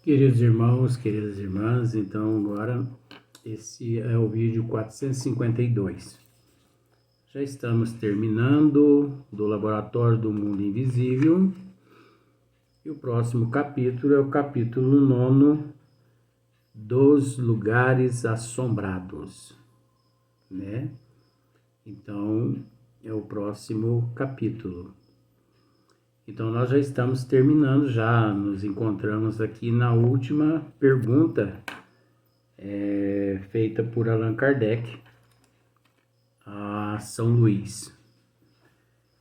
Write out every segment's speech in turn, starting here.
Queridos irmãos, queridas irmãs, então agora esse é o vídeo 452. Já estamos terminando do Laboratório do Mundo Invisível e o próximo capítulo é o capítulo 9 dos Lugares Assombrados, né? Então é o próximo capítulo. Então nós já estamos terminando, já nos encontramos aqui na última pergunta feita por Allan Kardec a São Luís.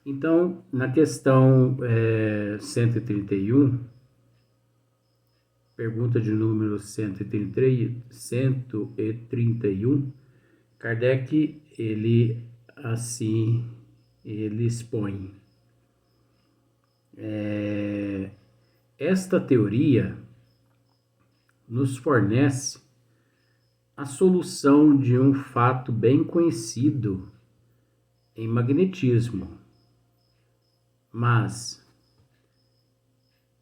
Então, na questão 131, pergunta de número 131, Kardec, ele expõe. Esta teoria nos fornece a solução de um fato bem conhecido em magnetismo, mas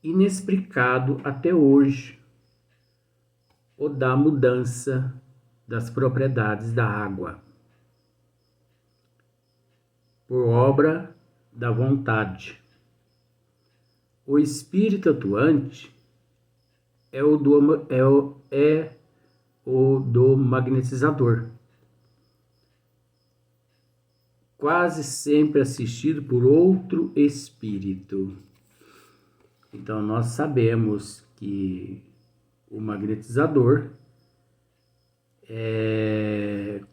inexplicado até hoje, o da mudança das propriedades da água, por obra da vontade. O espírito atuante é o do magnetizador, quase sempre assistido por outro espírito. Então nós sabemos que o magnetizador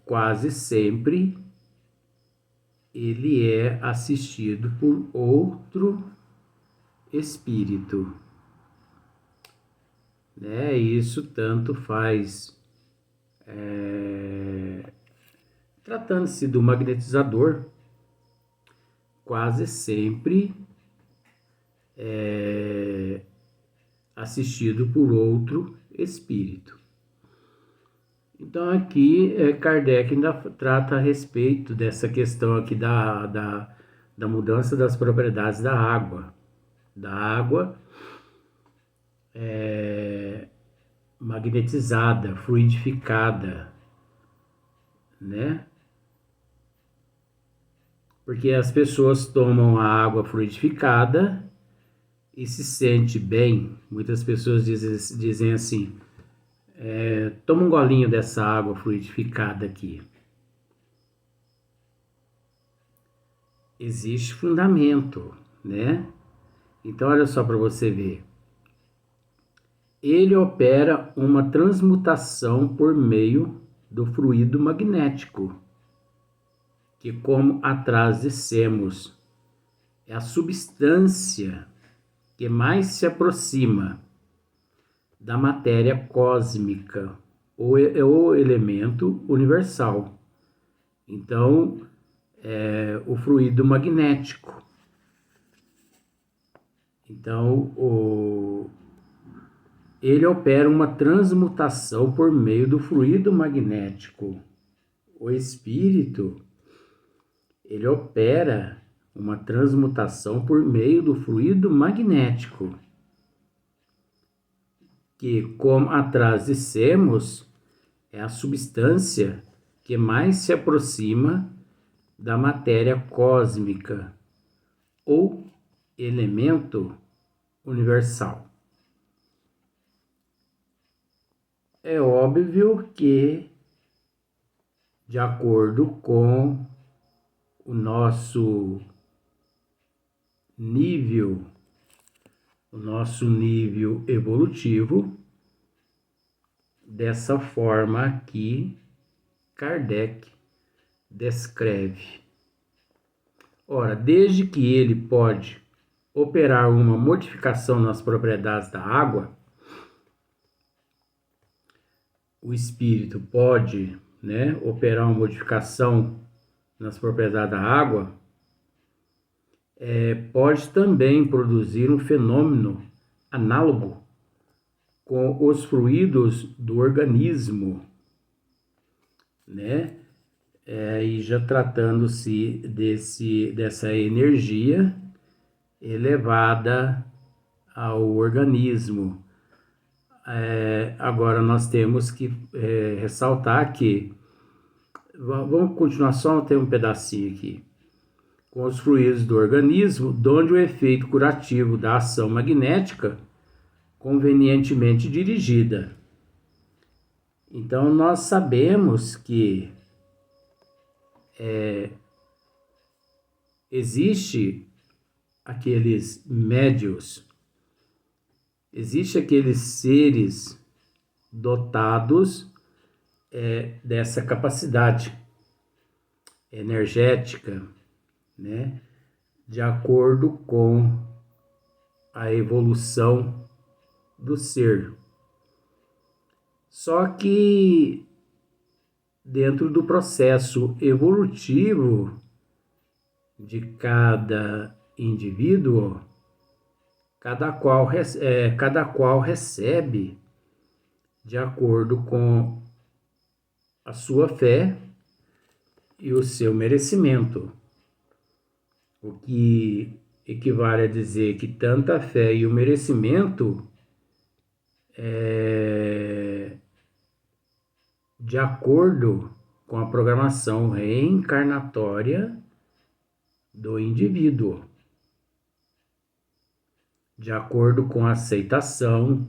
quase sempre ele é assistido por outro espírito, né? Isso tanto faz tratando-se do magnetizador, quase sempre assistido por outro espírito. Então aqui Kardec ainda trata a respeito dessa questão aqui da mudança das propriedades da água. Da água magnetizada, fluidificada, né? Porque as pessoas tomam a água fluidificada e se sente bem. Muitas pessoas dizem assim, toma um golinho dessa água fluidificada aqui. Existe fundamento, né? Então olha só para você ver. Ele opera uma transmutação por meio do fluido magnético, que, como atrás dissemos, é a substância que mais se aproxima da matéria cósmica, ou é o elemento universal. Então, o fluido magnético. Então, ele opera uma transmutação por meio do fluido magnético. O espírito, ele opera uma transmutação por meio do fluido magnético, que, como atrás dissemos, é a substância que mais se aproxima da matéria cósmica, ou elemento universal. É óbvio que, de acordo com o nosso nível evolutivo, dessa forma que Kardec descreve. Ora, desde que ele pode operar uma modificação nas propriedades da água, o espírito pode, operar uma modificação nas propriedades da água, pode também produzir um fenômeno análogo com os fluidos do organismo, né? E já tratando-se dessa energia elevada ao organismo, Agora nós temos que ressaltar que, vamos continuar só, tem um pedacinho aqui, com os fluidos do organismo, donde o efeito curativo da ação magnética convenientemente dirigida. Então nós sabemos que existe aqueles médios, existe aqueles seres dotados dessa capacidade energética, né, de acordo com a evolução do ser. Só que dentro do processo evolutivo de cada indivíduo, cada qual recebe de acordo com a sua fé e o seu merecimento, o que equivale a dizer que tanto a fé e o merecimento de acordo com a programação reencarnatória do indivíduo, de acordo com a aceitação,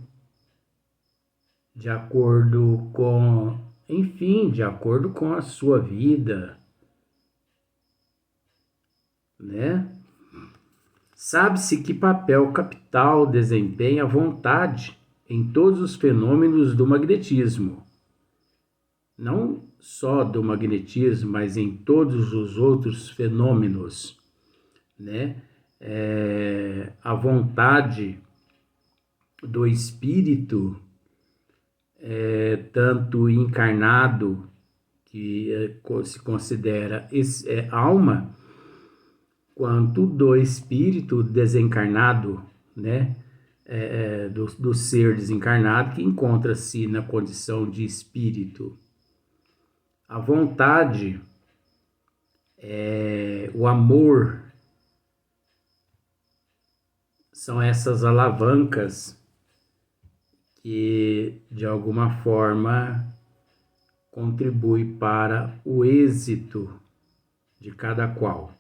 de acordo com, enfim, de acordo com a sua vida, né? Sabe-se que papel capital desempenha a vontade em todos os fenômenos do magnetismo. Não só do magnetismo, mas em todos os outros fenômenos, né? A vontade do espírito, tanto encarnado, que se considera alma, quanto do espírito desencarnado, né? Do ser desencarnado que encontra-se na condição de espírito. A vontade, o amor, são essas alavancas que, de alguma forma, contribuem para o êxito de cada qual.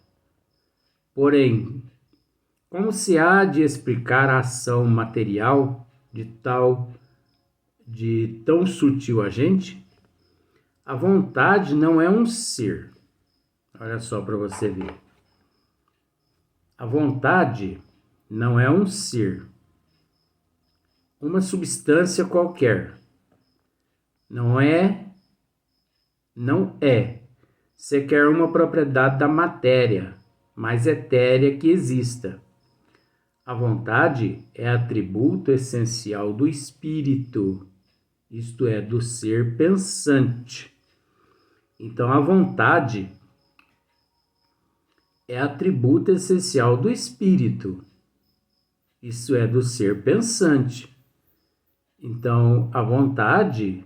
Porém, como se há de explicar a ação material de tão sutil agente? A vontade não é um ser. Olha só para você ver. A vontade não é um ser, uma substância qualquer. Não é sequer uma propriedade da matéria mais etérea que exista. A vontade é atributo essencial do espírito, isto é, do ser pensante. Então, a vontade é atributo essencial do espírito, isso é, do ser pensante. Então, a vontade,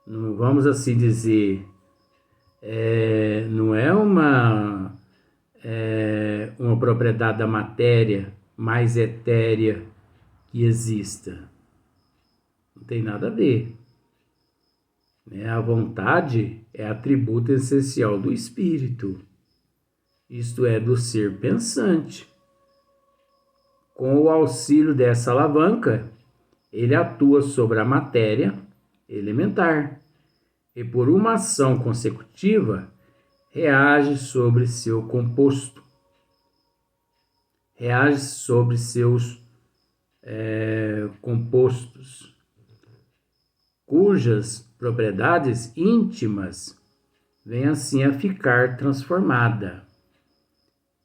não vamos assim dizer, não é uma propriedade da matéria mais etérea que exista. Não tem nada a ver. A vontade é atributo essencial do espírito, isto é, do ser pensante. Com o auxílio dessa alavanca, ele atua sobre a matéria elementar e, por uma ação consecutiva, reage sobre seu composto, reage sobre seus compostos, cujas propriedades íntimas vêm assim a ficar transformada.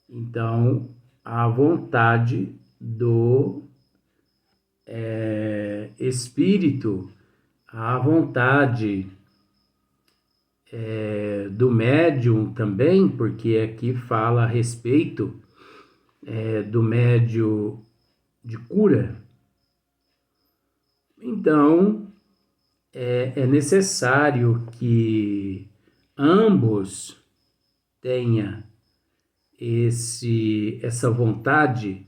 Então, a vontade do espírito, a vontade do médium também, porque aqui fala a respeito do médium de cura. Então, é necessário que ambos tenham essa vontade,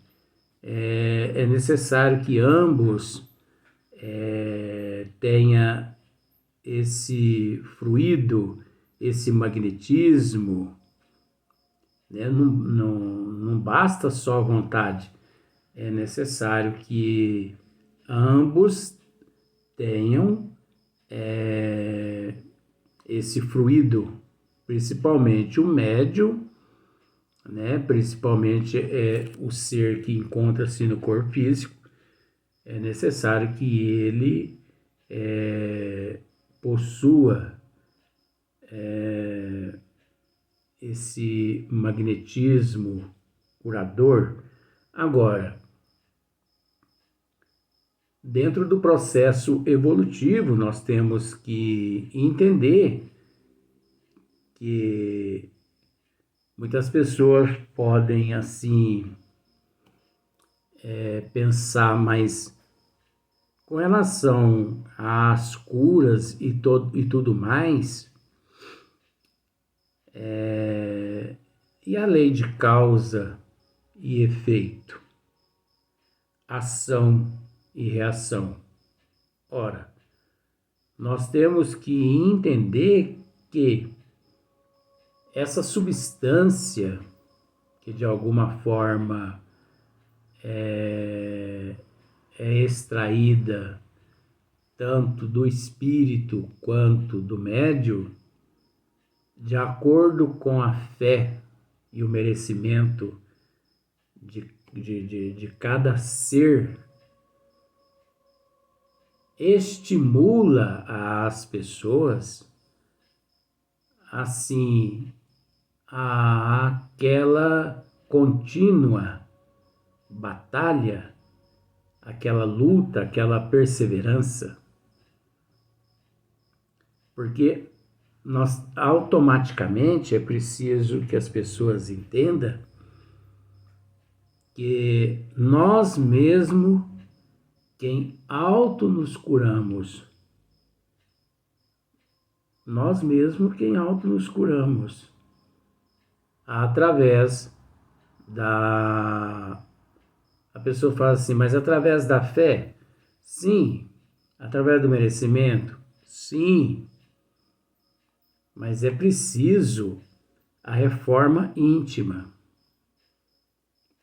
é necessário que ambos tenha esse fluido, esse magnetismo, né? Não basta só vontade, é necessário que ambos tenham esse fluido, principalmente o médium, né? Principalmente o ser que encontra-se no corpo físico, é necessário que ele possua esse magnetismo curador. Agora, dentro do processo evolutivo, nós temos que entender que muitas pessoas podem, assim, pensar, mas com relação às curas e tudo mais, e a lei de causa e efeito, ação e reação. Ora, nós temos que entender que essa substância que de alguma forma é extraída tanto do espírito quanto do médium, de acordo com a fé e o merecimento de cada ser, estimula as pessoas assim àquela contínua batalha, aquela luta, aquela perseverança, porque nós automaticamente é preciso que as pessoas entendam que nós mesmos quem auto nos curamos, nós mesmos quem auto nos curamos, através da... A pessoa fala assim, mas através da fé? Sim. Através do merecimento? Sim. Mas é preciso a reforma íntima,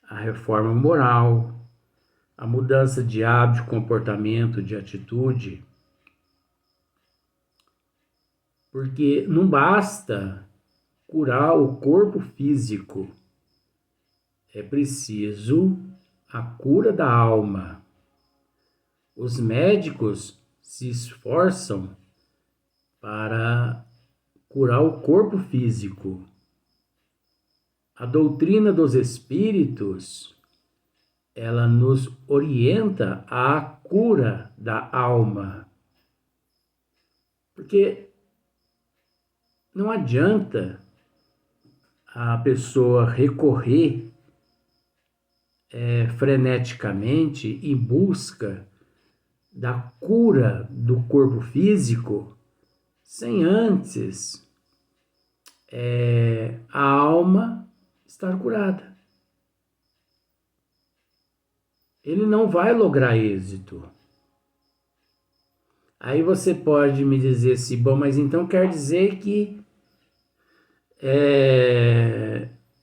a reforma moral, a mudança de hábito, comportamento, de atitude. Porque não basta curar o corpo físico, é preciso a cura da alma. Os médicos se esforçam para curar o corpo físico. A doutrina dos espíritos, ela nos orienta à cura da alma. Porque não adianta a pessoa recorrer freneticamente em busca da cura do corpo físico sem antes a alma estar curada. Ele não vai lograr êxito. Aí você pode me dizer assim, bom, mas então quer dizer que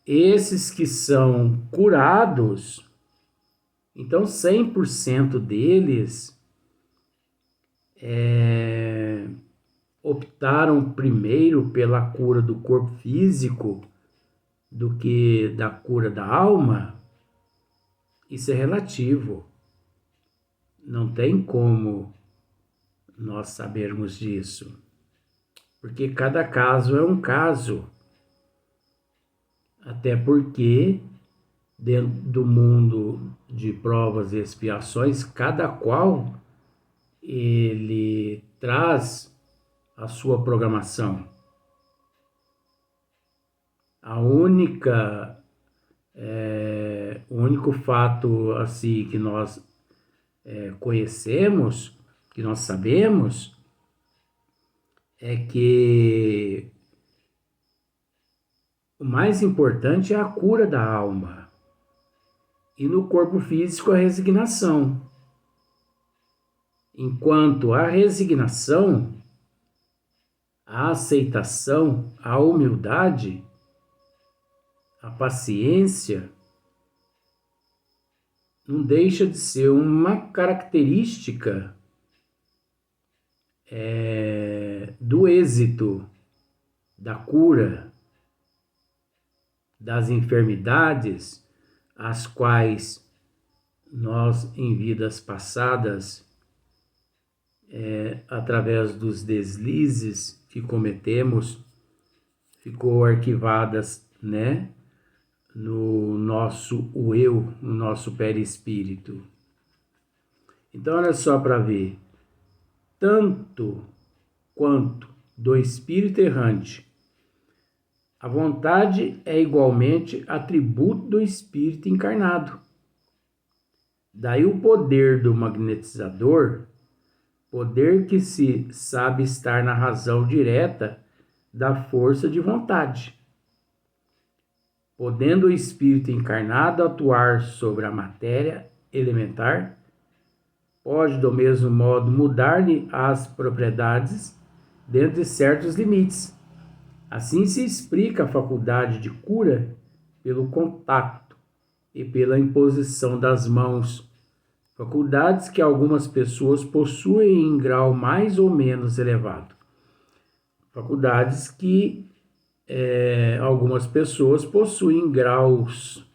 esses que são curados, então 100% deles optaram primeiro pela cura do corpo físico do que da cura da alma? Isso é relativo. Não tem como nós sabermos disso. Porque cada caso é um caso. Até porque, dentro do mundo de provas e expiações, cada qual ele traz a sua programação. O único fato assim que nós conhecemos, que nós sabemos, é que o mais importante é a cura da alma. E no corpo físico a resignação. Enquanto a resignação, a aceitação, a humildade, a paciência, não deixa de ser uma característica do êxito, da cura, das enfermidades, as quais nós, em vidas passadas, através dos deslizes que cometemos, ficou arquivadas, né, no nosso eu, no nosso perispírito. Então, olha só para ver, tanto quanto do espírito errante, a vontade é igualmente atributo do espírito encarnado. Daí o poder do magnetizador, poder que se sabe estar na razão direta da força de vontade. Podendo o espírito encarnado atuar sobre a matéria elementar, pode do mesmo modo mudar-lhe as propriedades dentro de certos limites. Assim se explica a faculdade de cura pelo contato e pela imposição das mãos, faculdades que algumas pessoas possuem em grau mais ou menos elevado. Faculdades que algumas pessoas possuem graus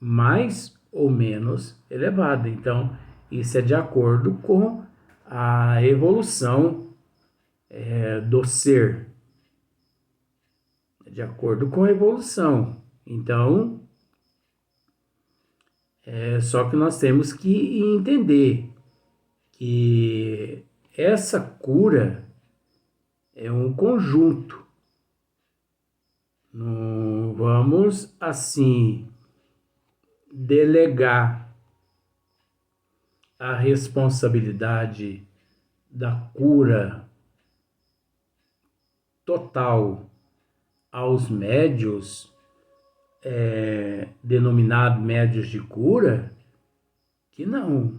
mais ou menos elevados. Então, isso é de acordo com a evolução do ser. De acordo com a evolução. Então, só que nós temos que entender que essa cura é um conjunto. Não vamos, assim, delegar a responsabilidade da cura total aos médios, denominados médios de cura, que não.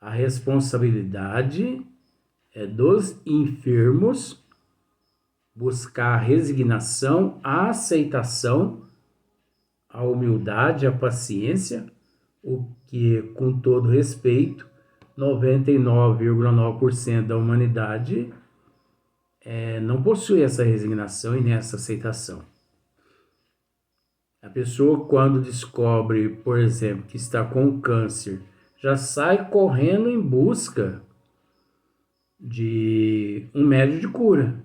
A responsabilidade é dos enfermos buscar a resignação, a aceitação, a humildade, a paciência, o que, com todo respeito, 99,9% da humanidade não possui essa resignação e nem essa aceitação. A pessoa, quando descobre, por exemplo, que está com câncer, já sai correndo em busca de um médico de cura.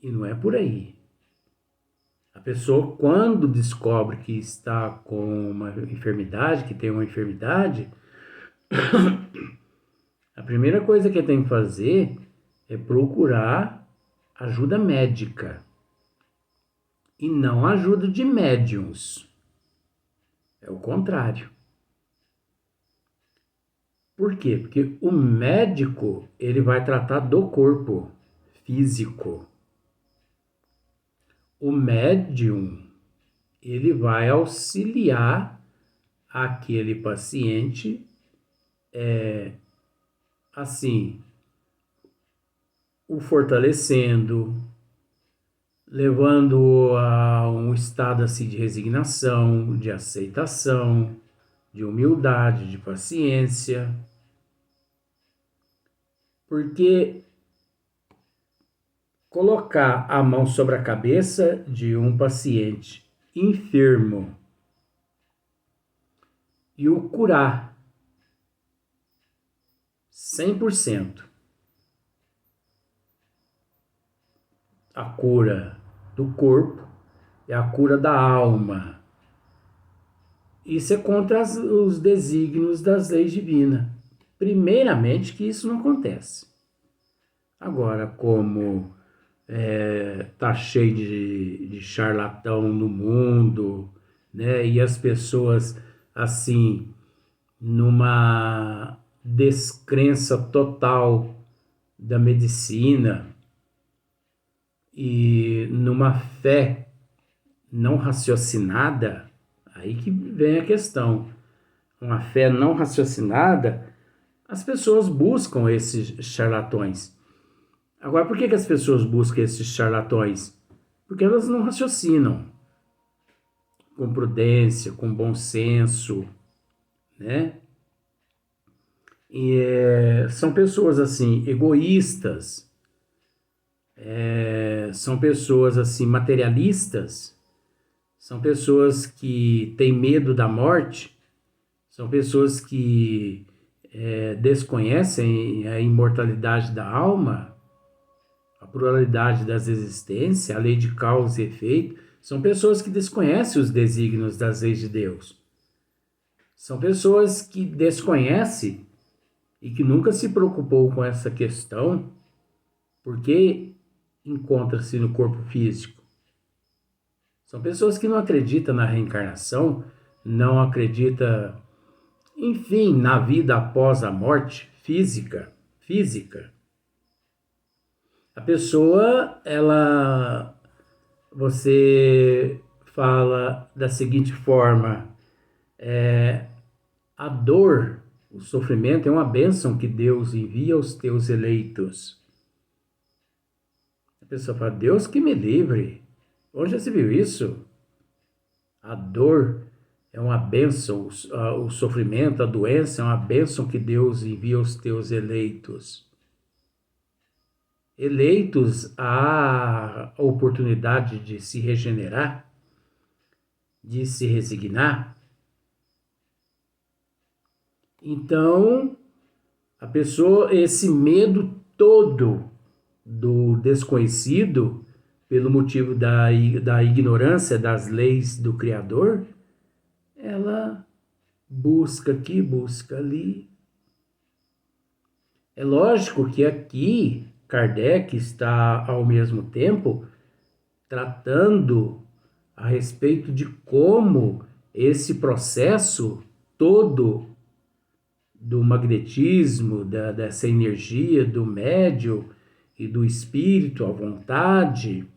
E não é por aí. A pessoa, quando descobre que está com uma enfermidade, que tem uma enfermidade, a primeira coisa que tem que fazer é procurar ajuda médica e não ajuda de médiums. É o contrário. Por quê? Porque o médico, ele vai tratar do corpo físico. O médium, ele vai auxiliar aquele paciente, assim, o fortalecendo, levando a um estado assim de resignação, de aceitação, de humildade, de paciência. Porque colocar a mão sobre a cabeça de um paciente enfermo e o curar 100%, a cura do corpo e a cura da alma. Isso é contra os desígnios das leis divinas. Primeiramente que isso não acontece. Agora, como tá cheio de charlatão no mundo, né? E as pessoas, assim, numa descrença total da medicina e numa fé não raciocinada, aí que vem a questão. Uma fé não raciocinada As pessoas buscam esses charlatões. Agora, por que as pessoas buscam esses charlatões? Porque elas não raciocinam com prudência, com bom senso, né? E são pessoas assim egoístas, são pessoas assim materialistas, são pessoas que têm medo da morte, são pessoas que desconhecem a imortalidade da alma, a pluralidade das existências, a lei de causa e efeito. São pessoas que desconhecem os desígnios das leis de Deus. São pessoas que desconhecem e que nunca se preocupou com essa questão, porque encontra-se no corpo físico. São pessoas que não acreditam na reencarnação, não acreditam, enfim, na vida após a morte física. A pessoa, você fala da seguinte forma, a dor, o sofrimento é uma bênção que Deus envia aos teus eleitos. A pessoa fala, Deus que me livre. Onde já se viu isso? A dor é uma bênção, o sofrimento, a doença é uma bênção que Deus envia aos teus eleitos. Eleitos à oportunidade de se regenerar, de se resignar. Então, a pessoa, esse medo todo do desconhecido, pelo motivo da ignorância das leis do Criador, ela busca aqui, busca ali. É lógico que aqui Kardec está, ao mesmo tempo, tratando a respeito de como esse processo todo do magnetismo, dessa energia do médium e do espírito, a vontade,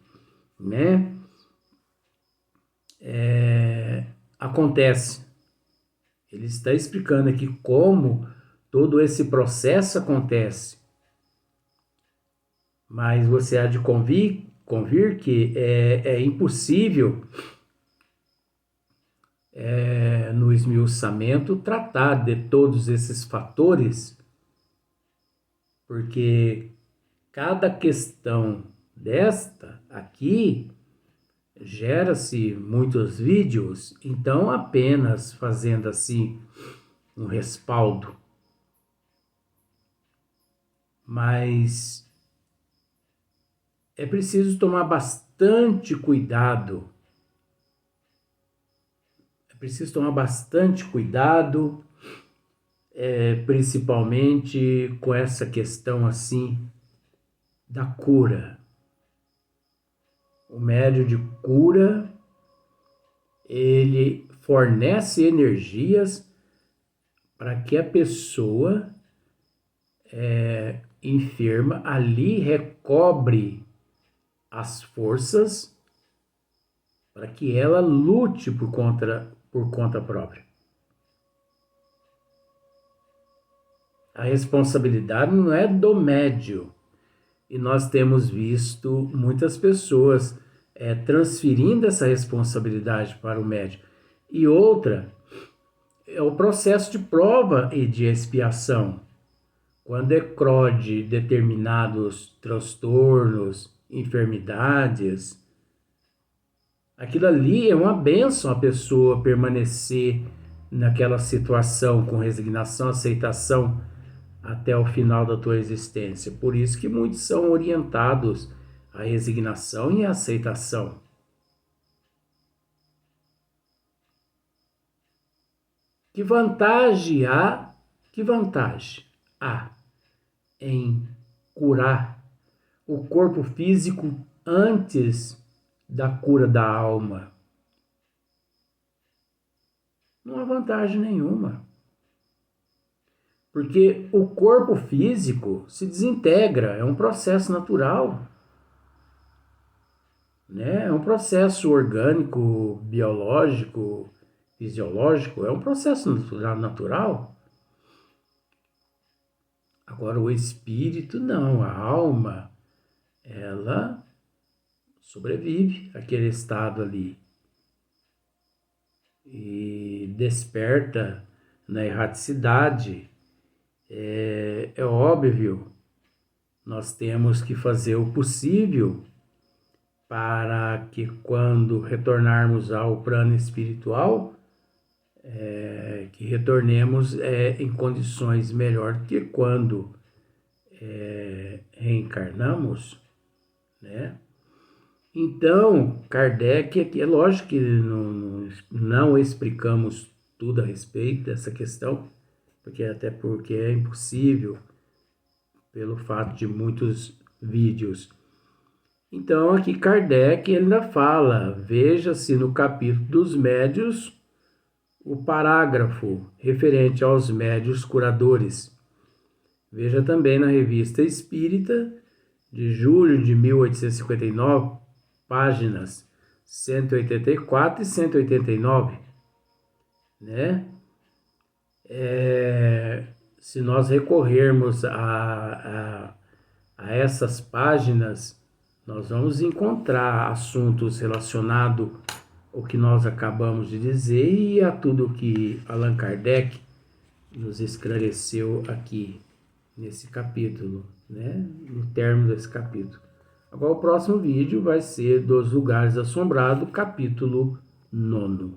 né? Acontece. Ele está explicando aqui como todo esse processo acontece. Mas você há de convir que é impossível no esmiuçamento tratar de todos esses fatores, porque cada questão desta aqui gera-se muitos vídeos, então apenas fazendo assim um respaldo. Mas é preciso tomar bastante cuidado. Principalmente com essa questão assim da cura. O médium de cura, ele fornece energias para que a pessoa enferma ali recobre as forças para que ela lute por conta própria. A responsabilidade não é do médium. E nós temos visto muitas pessoas transferindo essa responsabilidade para o médium. E outra é o processo de prova e de expiação. Quando eclode determinados transtornos, enfermidades, aquilo ali é uma bênção a pessoa permanecer naquela situação com resignação, aceitação até o final da tua existência. Por isso que muitos são orientados à resignação e à aceitação. Que vantagem há em curar o corpo físico antes da cura da alma? Não há vantagem nenhuma. Porque o corpo físico se desintegra, é um processo natural. Né? É um processo orgânico, biológico, fisiológico, é um processo natural. Agora, o espírito não, a alma, ela sobrevive àquele estado ali e desperta na erraticidade. É óbvio, nós temos que fazer o possível para que quando retornarmos ao plano espiritual, que retornemos em condições melhor do que quando reencarnamos, né? Então, Kardec, aqui é lógico que não explicamos tudo a respeito dessa questão, até porque é impossível pelo fato de muitos vídeos. Então, aqui Kardec ainda fala, veja-se no capítulo dos médios, o parágrafo referente aos médios curadores. Veja também na Revista Espírita, de julho de 1859, páginas 184 e 189, né? Se nós recorrermos a essas páginas, nós vamos encontrar assuntos relacionados ao que nós acabamos de dizer e a tudo que Allan Kardec nos esclareceu aqui nesse capítulo, né? No término desse capítulo. Agora o próximo vídeo vai ser dos Lugares Assombrados, capítulo 9.